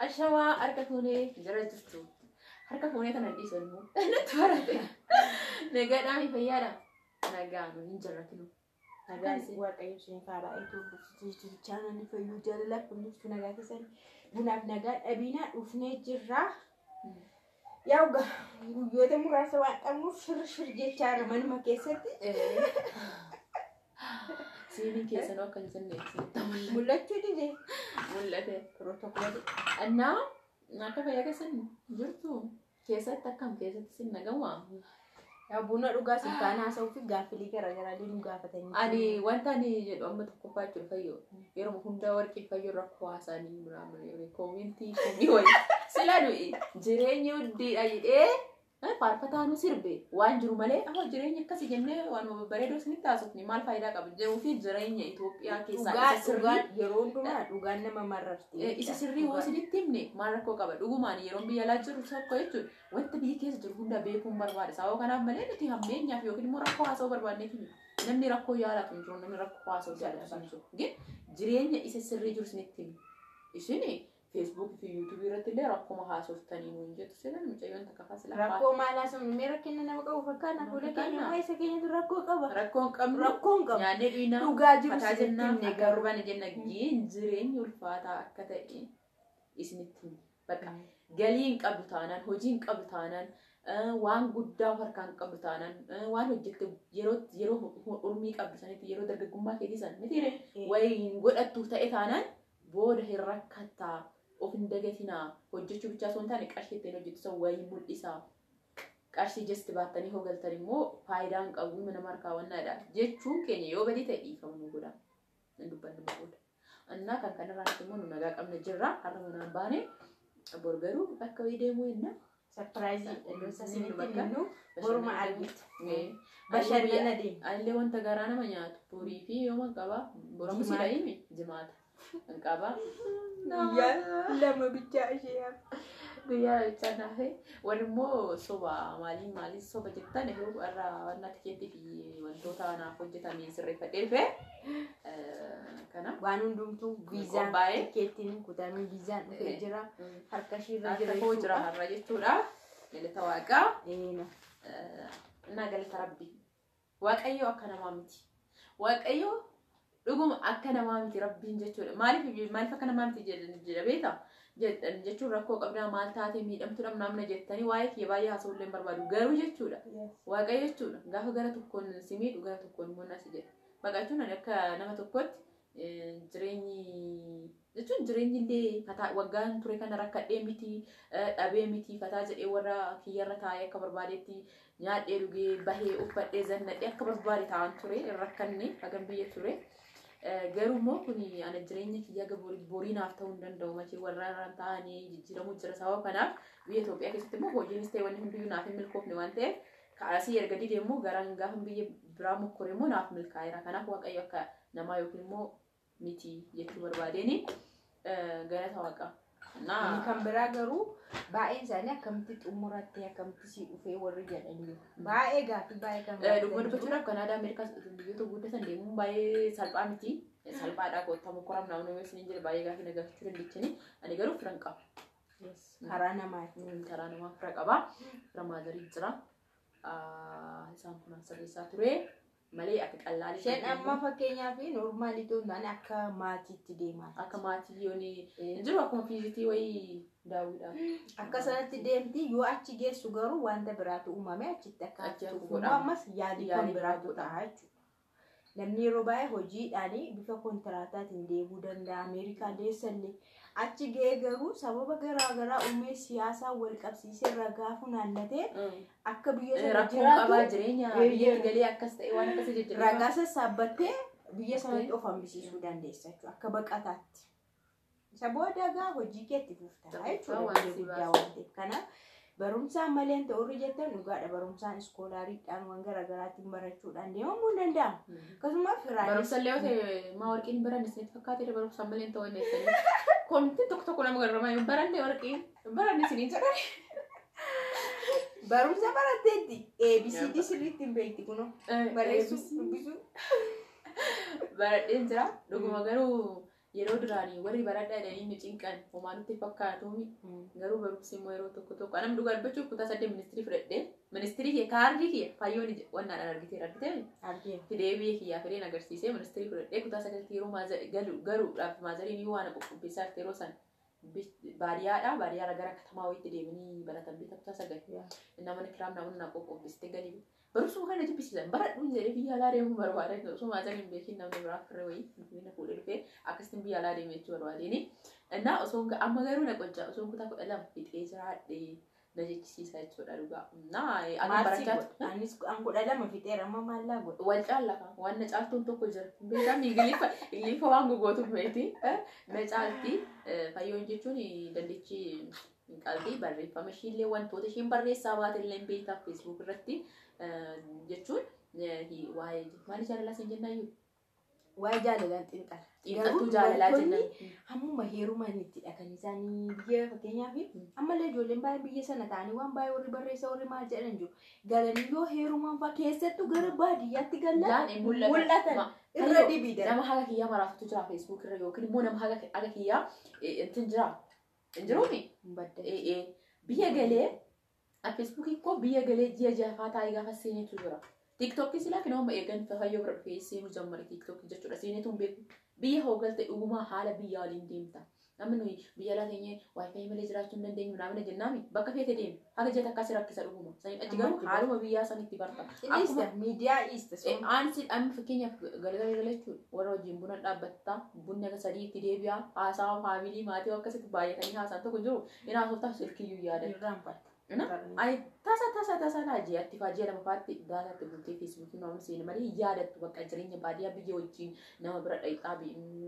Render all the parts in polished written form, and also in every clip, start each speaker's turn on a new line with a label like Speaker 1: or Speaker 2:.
Speaker 1: Ashawaa harka fuunee jara jirtu. Harka fuunee kana dhiisanii natti barate. Nagaadhaan fayyaadha. Nagaan hin jirratinu. Nagaan
Speaker 2: waaqayyo siin faaraa eetuu chaananii fayyuu jaalala kunuunsu nagaa keessan bunaaf nagaa dhabinaa dhufnee jirra. Yaa guyyoota muraasa waan qabnuuf shirshir jechaa manuma keessatti.
Speaker 1: Siiniin keessanuu akka hin jenne
Speaker 2: mul'achuu dide
Speaker 1: mul'ate pirootokoolii. Annaa akka fayyaa keessan jirtu keessatti akkam keessatti sin nagamaa.
Speaker 2: Yaa buna dhugaa siin kaan haasa'uu fi gaaffilee garaagaraa nu gaafatanii.
Speaker 1: Ani wanta ani jedhu amma tokkoffaa jechuudha fayyoo yeroo hunda warqii fayyoo rakkoo haasaanii muraamanii koomintii komii wayii sila du'i jireenya uddiidha jedhee faarfataanu sirbe waan jiru malee amma jireenya akkasii jennee waan bareedoo isinitti haasofni maal faayidaa qaba jedhuu fi jireenya Itoophiyaa keessaa isa sirrii
Speaker 2: yeroo hundumaa dhugaan nama mararti.
Speaker 1: Isa sirrii hoo isinitti himne maal rakkoo qaba dhugumaan yeroo biyya alaa jiru tokko jechuudha wanta biyya keessa jiru hunda beekuun barbaada sababa kanaaf malee nuti hammeenyaaf yookiin immoo rakkoo haasa'uu barbaadneefi namni rakkoo yaalaatu hin jiru namni rakkoo haasa'uu jaallatu jireenya isa sirrii jiru isinitti himne isini Facebook fi YouTube irratti illee rakkoo haasoftanii nuun jettu seetan mucayyoon takka faasila
Speaker 2: rakkoo maal haasofnu mee rakkina nama qabu fakkaata fuula keenya isa keenyatu rakkoo qaba
Speaker 1: rakkoon qabnu nyaannee dhiinaa
Speaker 2: dhugaa jiru
Speaker 1: fataa jennaa akka barbaanne jenna jireenyi ulfaataa akka ta'e isinitti bakka galii hin qabdu taanaan hojii hin qabdu taanaan waan guddaa harkaan qabdu taanaan waan hojjette yeroo urmii qabdu sanitti yeroo dargaggummaa keetii san miti wayii hin godhattu ta'e taanaan booda hin rakkattaa of hin dagatinaa hojjechuu bichaa osoo hin taane qarshii ittiin hojjettu san wayii mul'isaa qarshii jesti baattanii hogaltan immoo faayidaan qabu nama harkaawwannaadha jechuun keenya yoo badii ta'e dhiifamu nu godha hin dubbannu booda annaa kan kanarraan immoo nu nagaa qabna jirra har'a manaan baane borgaruu akka wayii deemuu jenna
Speaker 2: sarpiraayizii iddoo sasinitti hinnu boruma argitu bashannana deemu
Speaker 1: allee wanta garaa nama nyaatu borii fi yooma qaba borii sidayimi jimaata Angkaba,
Speaker 2: lama bicara siapa?
Speaker 1: Dia bicara he, warmo soba mali soba jeta nih, warna tiketi di wanita anak jeta ni serifat elfe, karena
Speaker 2: wanundum tu visa tiketin kutami visa kerja, harga
Speaker 1: hijrah harga itu dah, jadi tawaga, nagal terabi, wakayo akan mamti, wakayo Dhuguma akka namaa miti rabbiin jechuudha. Maaliif akka namaa miti jedha beektaa? Jechuun rakkoo qabdaa maal taatee miidhamtuudha namna jettanii waa'ee kee baay'ee haasa'ullee hin barbaadu. Garuu jechuudha. Waaqayyo jechuudha. Gaafa gara tokkoon si miidhu gara tokkoon immoo nasi jedha. Baqachuun akka nama tokkotti jireenyi illee waggaan ture kana rakkadhee miti dhabee miti fataa jedhee warra kiyyarra taa'ee akka barbaadetti nyaadhee dhugee bahee uffadhee zannadhee akka barbaade taa'an ture rakkanne hagam biyya ture. Garuu immoo kuni ana jireenya kiyyaa borii naaf ta'uu hin danda'u machi warra ta'anii jijjiiramuu jira sababa kanaaf biyya Itoophiyaa keessatti immoo hojiinis ta'e wanni hundiyyuu naaf hin milkoofne waan ta'eef kaasii erga didee immoo garaan gaafa biyya biraa mokkore immoo naaf milkaa'eera kanaaf waaqayyo akka namaa yookiin immoo miti jechuu barbaadeeni galata waaqa.
Speaker 2: Kan biraa garuu baay'een isaanii akkamitti xumurattee akkamitti si dhufee warri jedhanii baay'ee gaaffii baay'ee kan
Speaker 1: dhuguma dubbachuudhaaf Kanaadaa Ameerikaa biyyoota guddatan deemuun baay'ee salphaa miti salphaadhaa gootamu koram naannoo isin jedhe baay'ee gaaffii nagaafachuu dandeechanii ani garuu firan qaba.
Speaker 2: Karaa namaa
Speaker 1: fira qaba fira maadarii jira isaan kun asirreessaa ture. Malee akka qal'aali.
Speaker 2: Shen amma fakkeenyaaf normaali toonaan akka maatiitti deemaa.
Speaker 1: Akka maatii yooni jiru akkuma fiizitii wayii daawwiidhaaf.
Speaker 2: Akka sanatti deemti yoo achi geessu garuu wanta biraatu uumame achitti akka achitti ammas yaadii kan biraatu ta'a jechuudha. Namni yeroo baay'ee hojiidhaan bifa kontiraataatiin deemuu danda'a Ameerikaa deessallee achi ga'ee garuu sababa garaagaraa uumee siyaasaa wal qabsiisee ragaa funaannatee akka biyya sana
Speaker 1: jiraatu jireenya biyya galee akkas ta'e waan akkasii jijjiirama.
Speaker 2: Ragaa sassaabbattee biyya sanatti of hambisiisuu dandeessa jechuudha akka baqataatti. Isa booda egaa hojii keetti fuftaa jechuudha waan guddaa waan ta'eef kanaaf barumsaan malee ta'urri jettan dhugaadha barumsaan iskoolaariidhaan waan garaagaraatiin barachuudhaan deemamuu hin danda'amu. Akkasumas firaanis
Speaker 1: barumsa illee yoo maa warqiin baranne isinitti fakkaatee barumsaan malee ta'uu hin eeggannee koomiti tokko nama garramaa hin baranne warqiin baranne isiniin jedhani.
Speaker 2: Barumsa baratteetti ABCD sirriitti hin beekti kunoo barreessuu dubbisuu.
Speaker 1: Baradheen jira dhuguma garuu yeroo duraanii warri baradhaa jedhanii nu cinqan homaa nutti fakkaatuumi garuu barumsi immoo yeroo tokko namni dhugaa dubbachuuf kutaa 8 ministirii fudhadhee ministirii kee kaardii kee fayyoon wannaan argitee fidee biyya kiyyaa fideen agarsiisee ministirii fudhadhee kutaa 8 yeroo garuudhaaf maazariin yoo waan qopheessaa yeroo san baadiyyaadha gara katamaa wayitti deemanii baratan beektaa kutaa 9 namni kiraam namoonni qopheessite galii barumsuma kana jibbisiisan baradhuun jedhee biyya alaa deemuu barbaadan osoo maazariin beekin namni biraa firree wayii finfinnee fuudhee dhufee akkasitti biyya alaa deemee jechuu barbaadeni innaa osoo amma garuu na qojjaa osoo kutaa 12 fixee jiraadhee na jechisiisa jechuudha dhugaa naa ani barachaatu
Speaker 2: anis an 12 fixeera amma maallaa godha
Speaker 1: wal caallaka waan na caaltuun tokko jira beekam ingilifa waan gogootuuf meeti na caalti fayyoon jechuun dandeechi qalbii barreeffama ishiillee wantoota ishiin barreessaa baatellee beektaa feesbuuk irratti jechuun waa'ee maali jaalalaa siin jennaayyuu
Speaker 2: waa'ee jaalalaan
Speaker 1: xiinxaltuu jaalalaa jennan
Speaker 2: hammuma heerumaan itti dhaqan isaanii biyya fakkeenyaaf ammallee ijoolleen baay'ee biyya sana ta'anii waan baay'ee warri barreessa warri maal jedhan jiru galanii yoo heerumaan fa'aa keessattuu gara baadiyyaatti galan mul'atan irra dhibiidha.
Speaker 1: Nama haga kiyyaa maraatutu jira feesbuuk irra yookiin immoo nama haga kiyyaa intin jira injiruumi biyya galee feesbuukiin koo biyya galee ji'a jafaa taa'ee gaafa seenetu jira. TikTokii silaa kinooma eegan fayyoo bira dhufee seenu jammare TikTokii jechuudha. Seenetu hin beeku. Biyya hoogalte dhugumaa haala biyya waliin deemta. Namni nuyi biyya alaa teenyee waayifaayi malee jiraachuu hin dandeenyu naamna jennaami bakka feete deemu. Haga jeta akkasii rakkisa dhuguma. Sanii achi garuu haaluma biyyaa sanitti barta.
Speaker 2: Akkuma miidiyaa iista.
Speaker 1: Aansi amma fakkeenyaaf galgala jechuudha. Warra wajjin buna dhaabbattaa bunni akka sadii itti deebi'aa haasaa faamilii maatii akkasitti baay'atanii haasaan tokko jiru. Inni haasoftaaf silkiyyuu yaadatu. Ani tasa naajii atti faajii lama faatti daataatti bultee feesbuukii nama seeni malee yaadattu bakka jireenya baadiyyaa biyya wajjin nama bira dhayitaa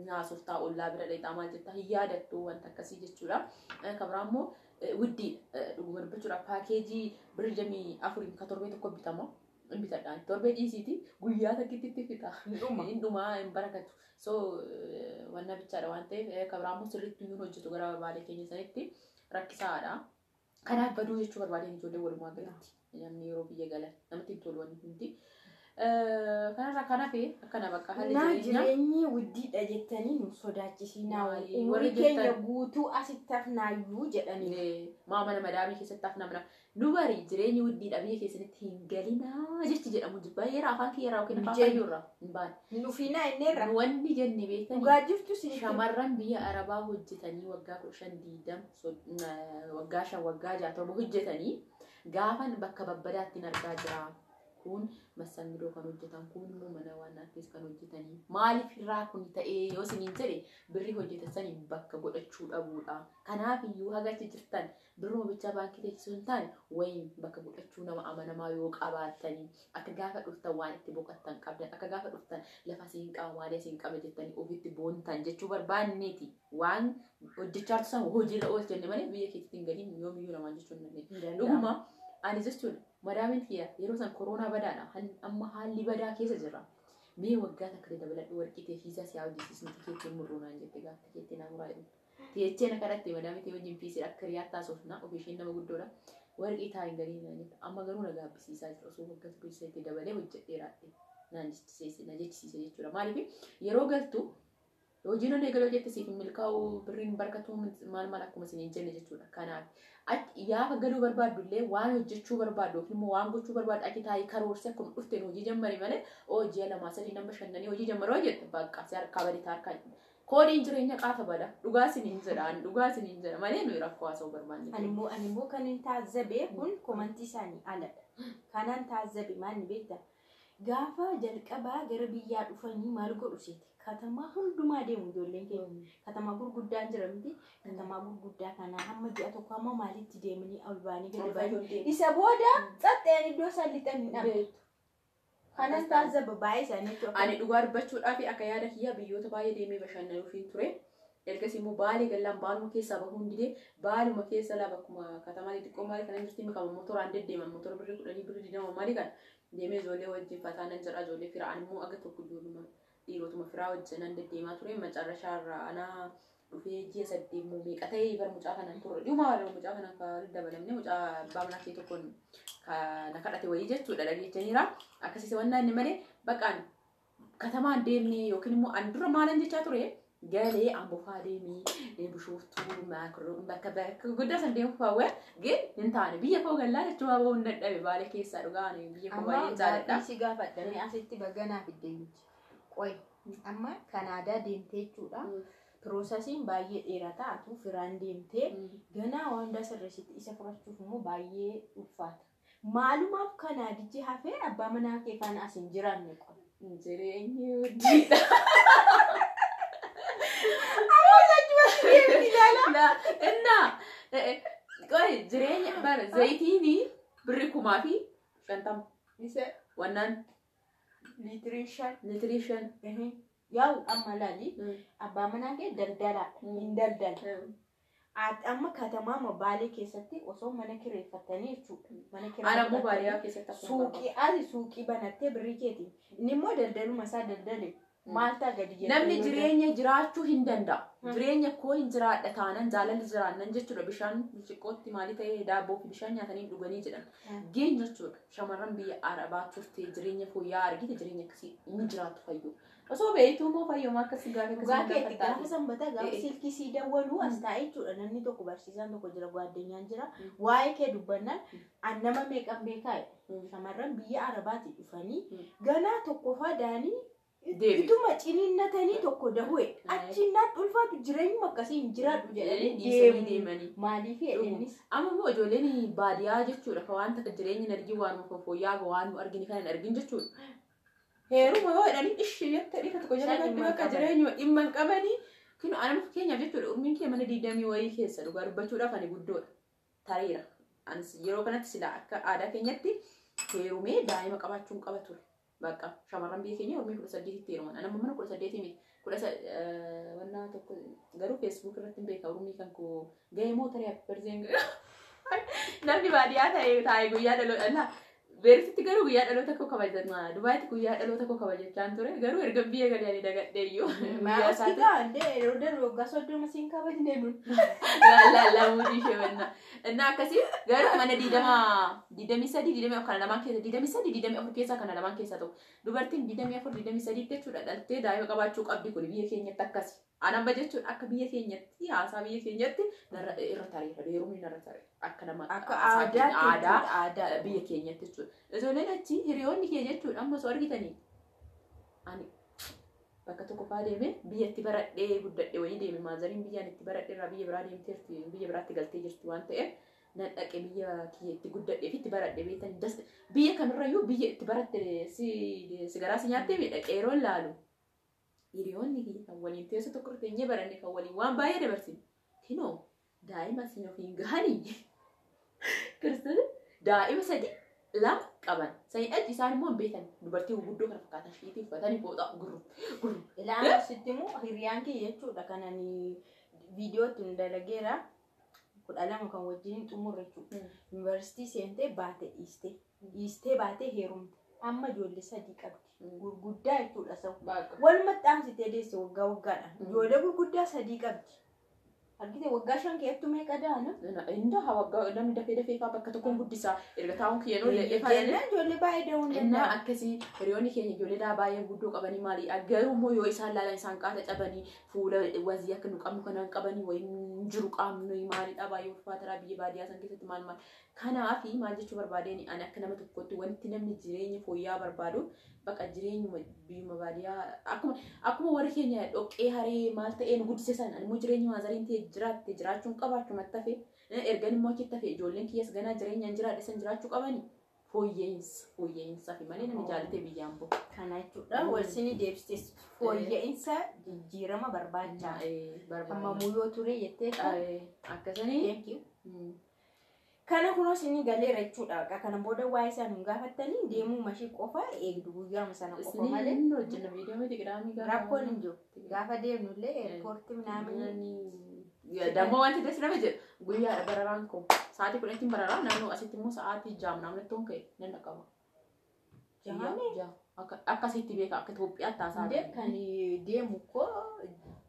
Speaker 1: haasoftaa ollaa bira dhayitaa maal jettaa yaadattu wanta akkasii jechuudha. Kabira immoo widdii dhuguma dubbachuudhaaf paakeejii birjamii 4 ka torbee tokko bitama. Bitadhaan torbee dhiisiiti guyyaa takkitti fixa. Dhumaa hin barakatu. So wanna bichaadha waan ta'eef kabira immoo sirriitti nuun hojjetu gara barbaalee keenya sanitti rakkisaadha. Kanaaf baduu jechuu barbaadeen ijoollee walumaa galatti namni yeroo biyya galan namatti hin tolu wanti hundi kanarraa kanaaf akkana bakka haalli
Speaker 2: jireenyi widdiidha jettanii nu sodaachisiinaa warri keenya guutuu asitti hafnaayyuu jedhanii
Speaker 1: maa mana madaamii keessatti hafnamna nu bari jireenyi widdiidha biyya keessatti hin galinaa jechi jedhamu baay'eera afaan kiyyaarraa yookiin afaan fayyoorraa hin baane
Speaker 2: nufiinaa inneerra
Speaker 1: wanni jenne beekanii
Speaker 2: dhugaa jirtu
Speaker 1: shamarran biyya arabaa hojjetanii waggaa 15 waggaa 5 waggaa 6 hojjetanii gaafan bakka babbadaatti argaa jira. Kun masangidoo kan hojjetan kun immoo mana waan akkas kan hojjetanii maaliif irraa kun ta'ee yoo siniin jedhe birrii hojjetan bakka godhachuu dhabuudha. Kanaaf iyyuu hagachi jirtan birruma bichaa baankii teessisuu hin taane wayiin bakka godhachuu nama amanamaa yoo qabaatanii akka gaafa dhuftan waan itti boqottan qabdan akka gaafa dhuftan lafa siin qaba maalee siin qaba jettanii ofitti boontan jechuu barbaanneeti waan hojjechaa tursan hojiirra oolchenne malee biyya keessatti hin galiin yoomiyyuu namaan jechuun dandeenye. Dhuguma ani jechuudha. Madaamin kiyya yeroo san koronaa badaadha amma haalli badaa keessa jira. Mee waggaa takka dabaladhu warqii ta'e fiisaa siyaa hojjechiisni tikeettiin murruunaan jette gaafa tikeettiin namuraa jedhu. Teecheen akka dhatte madaamin ta'e wajjin fiisee akka riyaattaa soofnaa ofii isheen nama guddoodha. Warqii taa'in galii naan jette amma garuu na gaabbisiisaa jira osoo waggaa tokko keessatti dabalee hojjedheeraadhe naan jechisiise jechuudha. Maaliif yeroo galtu hojiin onee galoo jette siif milkaa'u birriin barkatu maal akkuma isin jenne jechuudha. Kanaaf yaafa galuu barbaaddu illee waan hojjechuu barbaaddu yookiin immoo waan gochuu barbaaddu akka taa'ee karoorsi akkuma dhufteen hojii jammari malee hojii 2 3 5 hojii jammaroo jette bakka si harkaa badii harkaa koodiin jireenya qaata bada dhugaa isiniin jedha malee nuyi rakkoo haasa'uu barbaanne.
Speaker 2: Ani immoo kan hin taazzabe kun komantii isaanii aladha. Kanan taazzabe maal beekta gaafa jalqabaa gara biyyaa dhufanii maal godhu seeti. Katamaa hundumaa deemu ijoolleen keenya. Katamaa gurguddaan jira miti. Katamaa gurguddaa kana hamma ji'a tokko hamma maalitti deemanii albaanii gadi baay'ee. Isa booda xaxxeen iddoo isaan lixan hin dhabeetu. Kanas taazaba baay'ee isaanii tokko.
Speaker 1: Ani dhugaa dubbachuudhaaf akka yaada kiyyaa biyyoota baay'ee deemee bashannanuuf hin ture. Ergasii immoo baalee gallaan baaluma keessaa bahuu hin didee baaluma keessa laa bakkuma katamaa xixiqqoo maalii kana jirti mikama motoraan deddeeman motora birrii 10 birrii 20 maalii kan deemee ijoollee wajjin fataanan jira ijoollee firaan immoo aga tokko ijoollee dhiirotuma firaa wajjinan deddeemaa ture macarrashaarraa anaa dhufee ji'a 8 immoo meeqa ta'ee bar mucaa kanan turre dhuma mucaa kanan kan dabalamne mucaa baamna kee tokkoon na kadhate wayii jechuudha dhageechaniira akkasii wannaa inni malee baqqaan katamaan deemnee yookiin immoo an dura maalan jechaa ture galee ambofaa deemee bishooftuu maakiroo bakka guddaa san deemu fawwee gin hin taane biyya koo gallaa jechuun aboo hin dadhabe baalee keessaa dhugaan biyya koo baay'ee jaaladha.
Speaker 2: Si gaafadhanii asitti baganaa fiddeetti. Qoy amma Kanaadaa deemtee jechuudha. Piroosesiin baay'ee dheerataa atu firaan deemtee ganaa waan dasarreessitti isa fudhachuuf immoo baay'ee ulfaata. Maalumaaf Kanaadichi hafee abbaa manaa kee faana as hin jiraanne qoy.
Speaker 1: Jireenyi hojii. Qoy jireenya bara zayitiini birri 50
Speaker 2: isa
Speaker 1: wannan
Speaker 2: nutrition yaa'u amma laali abbaa manaa kee daldala hin daldala. Amma katamaa Baalee keessatti osoo mana kireeffatanii jechuudha. Mana
Speaker 1: kireeffatanii baadiyyaa keessatti
Speaker 2: suuqii banattee birrii keeti. Inni immoo daldaluma isaa daldale. Maaltaa gadi jedhee
Speaker 1: namni jireenya jiraachuu hin danda'a. Jireenya koo hin jiraadha taanan jaalalli jiraannan jechuudha. Bishaan xiqqootti maali ta'ee daabboo fi bishaan nyaatanii dhuganii jedhan. Geen jechuudha. Shamarran biyya Arabaa turtee jireenya fooyya'aa argite jireenya akkasii hin jiraattu fayyu. Osoo beektuu moo fayyuma akkasii
Speaker 2: gaafa sanbata gaafa silkii sii dawwalu as taa'e jechuudha. Namni tokko barsiisaan tokko jira gaaddeenyaan jira. Waa'ee kee dubbannaan annama meeqan beekaa shamarran biyya Arabaatti dhufanii ganaa tokkoffaa daanii ituma ciniinnatanii tokko dahu'e achinnaan ulfaatu jireenyuma akkasii hin jiraadhu jedhanii deemanii maaliif jedheenis
Speaker 1: amma immoo ijoolleen baadiyyaa jechuudha ka waan takka jireenyi argii waanuma fooyya'aa waan nu argine kan hin argin jechuudha. Heeruma yoo jedhanii ishee yakka dhiifa tokko jala gaddi bakka jireenyuma dhimma hin qabanii kun anam keenyaaf jechuudha ummiin kee mana 20 wayii keessa dhugaa dubbachuudhaaf ani guddoodha tareera. Anis yeroo kanatti sila akka aadaa keenyatti heerumee daa'ima qabaachuun qaba ture. Bakka shamarran biyya keenya umrii 18 itti heeruman. Anamma mana 18 miti. Wanna tokko garuu Facebook irratti beeka umrii kan koo gahee mootarii abbarzeen namni baadiyyaa ta'e guyyaa dhaloota beersitti garuu guyyaa dhaloota koo kabajatan Dubaayitti guyyaa dhaloota koo kabajachaan ture garuu erga biyya gadi dagadhee iyyuu
Speaker 2: guyyaa isaati gaandee yeroo darbe waggaa 30 siin kabajne nun
Speaker 1: la muudii shewanna እና akkasii garuu mana 23 kana lamaan keessa 24 keessa kana lamaan keessa ta'u dubartiin 24 jechuudha dhaltee daa'ima qabaachuu qabdi kun biyya keenyatti akkasi anamba jechuudha akka biyya keenyatti haasaa biyya keenyatti irra tareera deeruun irra tareera akka nama
Speaker 2: akka
Speaker 1: aadaa biyya keenyatti jechuudha ijoolleen achi hiriyoonni kee jechuudha amma soo argitanii ani bakka tokko faa deeme biyyatti baradhee guddadhee wayii deeme maazariin biyyaan itti baradhee irraa biyya biraa deemteerti biyya biraatti galtee jirti waan ta'eef nan dhaqee biyya kiyyatti guddadhee fi itti baradhee beekan biyya kamirrayyuu biyya itti baradhee si garaa si nyaattee miidhaqee yeroo laalu hiriyoonni kiyya kan waliin teessu tokko teenyee baranne kan waliin waan baay'ee dabarsine kinoo daa'ima isin ofiin gahanii kiristoos daa'ima sadii lama qaban sanii achi isaan immoo hin beekan dubartii guguddoo kana fakkaatan shiitii uffatanii booda gurru
Speaker 2: ilaa asitti immoo hiriyaan kee jechuudha kanani viidiyootti nu dalageera 12 kan wajjin xumurre jechuudha yuunivarsiitii seentee baatee dhiistee baatee heerumte amma ijoollee sadii qabdi gurguddaa jechuudha sa'a wal maxxansitee deesse waggaa waggaadhaan ijoollee gurguddaa sadii qabdi. Argite waggaa 5 keettu meeqa daana?
Speaker 1: Inda waggaa namni dafee faa bakka tokkoon guddisaa erga taa'uun kiyyoo
Speaker 2: ijoollee baay'ee da'uun
Speaker 1: danda'a. Akkasii hiriyoonni keenya ijoollee daa baay'ee guddoo qabanii maali garuu immoo yoo isaan laalan isaan qaata cabanii fuula wazii akka nu qabnu kanaan qabanii wayiin jiru qaamnu maalidha baay'ee ulfaataraa biyya baadiyyaa san keessatti maal kanaafi maal jechuu barbaadeen ani akka nama tokkotti wanti namni jireenya fooyya'aa barbaadu bakka jireenyuma biyyuma baadiyyaa akkuma warri keenya dhoqqee haree maal ta'ee nu guddise san animmoo jireenya maazariin ta'e jiraatte jiraachuun qabaachuu mattafe ergan immoo achitti hafe ijoolleen kiyyas ganaa jireenyaan jiraadhe san jiraachuu qabanii fooyya'insa fi malee namni jaalatee biyyaan boo.
Speaker 2: Kana jechuudha walsini deebistes fooyya'insa jijjiirama barbaacha. Amma muyyoo ture jettee
Speaker 1: akkasanii.
Speaker 2: Kana kunoo sinni galeera jechuudha. Kana booda waa'ee isaan hin gaafattanii deemuu mashii qofa eegdu guyyaama sana qofa malee.
Speaker 1: Inni hojjenna viidiyoo miti qidhaamii gaafa.
Speaker 2: Rakkoon hin jiru. Gaafa deemnullee eerpoortii minaaminii.
Speaker 1: Dammoo wanti dasi nama jedhu guyyaa bararaan koo sa'aatii 10 bararaa naannoo asitti immoo sa'aatii 6 naannoo toon ka'e nan dhaqama. Akkasitti beeka akka Itoophiyaatti taasaa.
Speaker 2: Kan deemu koo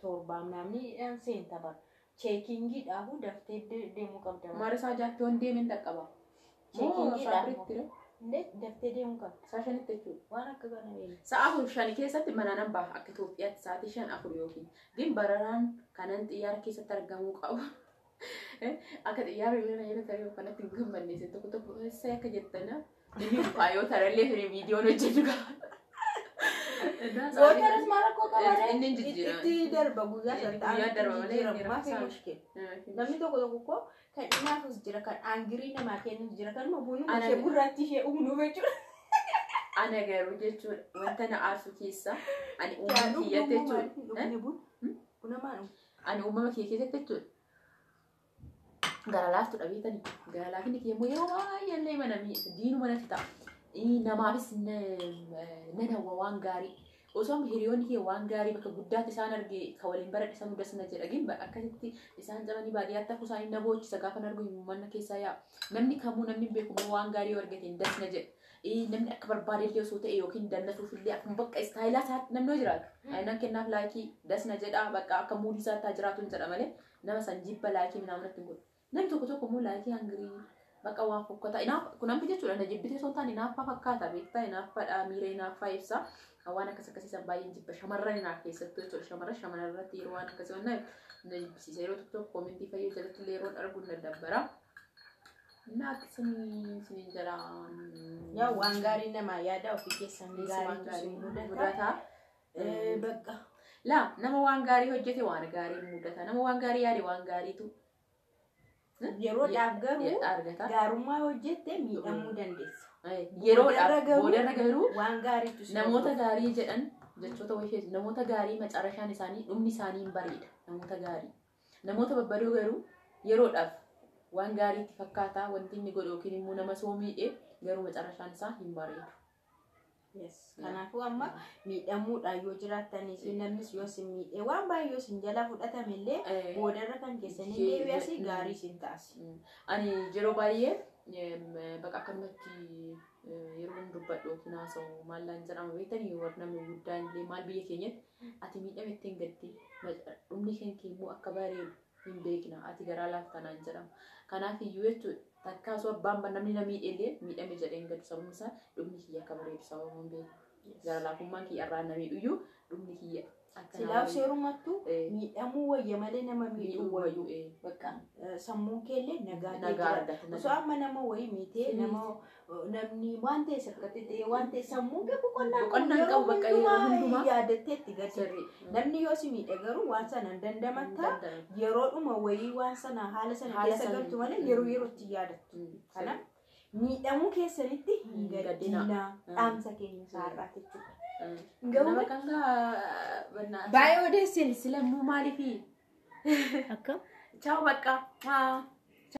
Speaker 2: torbaa minaaminii seenta bara. Checkingi dhahu daftee deemuu qabda.
Speaker 1: Maarisaa jaatti waan deemen dhaqqaba.
Speaker 2: Checkingi dhahu. daftee deemu qaba.
Speaker 1: Sa'a shanitti jechuudha.
Speaker 2: Waan akka kana beekna.
Speaker 1: Sa'a 4 keessatti manaan baha akka Itoophiyaatti sa'aatii 5 yookiin din bararaan kanan xiyyaara keessatti argamuu qabu. Akka xiyyaara illee yeroo ta'e kanatti hin gammanne isin tokko sai akka jettana inni faayoo tarallee firii viidiyoon hojjetu qaba.
Speaker 2: Gootaras maal akkoo qabaadha.
Speaker 1: Inni jijjiirama.
Speaker 2: Itti darba guyyaa
Speaker 1: Guyyaa darba malee
Speaker 2: jijjiirama fi mushkil. Namni tokko kan dhinaafus jira kan aangirii namaa kennuus jira kan buunu ishee gurraatti ishee uumnu jechuudha.
Speaker 1: Ana garuu jechuudha wanta na aarsu keessa ani uumama kiyyatti jechuudha. Ani uumama kiyya keessatti jechuudha. Gara laaftu dhabeetanii gara laafinni kiyya immoo yeroo baay'ee mana diinu manatti ta'a. Namaafis nanawwa waan gaarii. Osoo hiriyoonni kee waan gaarii bakka guddaatti isaan argee kan waliin baradhisan hundas na jedha gin akkasitti isaan cabanii baadiyyaatti hafu isaanii na boochisa gaafa argu mana keessaa yaa namni kamuu namni beeku waan gaarii yoo argate das na jedha. Namni akka barbaade illee osoo ta'e yookiin dannatuuf illee akkuma bakka istaayilaa isaatti namni yoo jiraatu. Ayinaan kennaaf laayikii das na jedha bakka akka muudii isaa taa jiraatu hin jedha malee nama san jibba laayikii naamnatti hin godhu. Namni tokko immoo laayikii hangirii bakka waan fokkata. Kun amma jechuudha na jibbitee osoo taane naaffaa fakkaata beektaa naaffadha miira naaffaa ibsa. Waan akkasiisan baay'een jibba shamarran naaf keessattuu jechuudha shamarran irratti yeroo waan akkasii waan na jibbisiisa yeroo tokko koomentii fayyuu jalatti illee yeroo arguun daddabara. Akkasii jala
Speaker 2: yaa waan gaarii namaa yaada ofii keessan gaarii mudata. Bakka
Speaker 1: laa nama waan gaarii hojjete waan gaarii mudata nama waan gaarii yaade waan gaariitu.
Speaker 2: Yeroodhaaf garuu gaarummaa hojjette miidhamuu dandeessa.
Speaker 1: Yeroodhaaf boodarra garuu
Speaker 2: waan gaariitu
Speaker 1: namoota gaarii jedhan jechoota wayii namoota gaarii macarashaan isaanii dhumni isaanii hin bareeda namoota gaarii. Namoota babbadoo garuu yeroodhaaf waan gaariitti fakkaata wanti inni godhu yookiin immoo nama soo miidhee garuu macarashaan isaa hin bareedu.
Speaker 2: Kanaafuu amma miidhamuudhaan yoo jiraattanis namnis yoo sin miidhee waan baay'ee yoo sin jala fudhatamellee boodarra kan keessanii deebi'as gaarii sin taasi.
Speaker 1: Ani yeroo baay'ee bakka akkanumatti yeroo dubbadhu yookiin haasa'u maallaan jedhama beektanii warra namni guddaan illee maal biyya keenyatti ati miidhame ittiin gaddi dhumni kee immoo akka bareedu hin beekna ati garaa laaftanaan jedhama. Kanaaf iyyuu jechuudha takka osoo abbaan namni na miidhellee miidhame jedheen gadu sababni isaa dhumni kiyya akka bareedu sababa hin beeku. Gara laafummaan kiyya irraa na miidhuyyuu dhumni kiyya.
Speaker 2: Silaa seerumattuu miidhamuu wayya malee nama miidhuu wayyu bakka sammuun keellee nagaa osoo amma nama wayii miitee namni waan ta'e sakkatti ta'e waan ta'e sammuun kee boqonnaan qabu bakka hundumaa yaadattee itti gadi namni yoo si miidhe garuu waan sana dandamatta yeroodhuma wayii waan sana haala sana keessa galtu malee yerootti yaadattu. Kanaaf miidhamuu keessanitti hin gaddinaa dhaamsa keenya saarraati jechuudha.
Speaker 1: Nama kan
Speaker 2: baay'ee odeessin
Speaker 1: silammuu maaliifi akka ciao bakka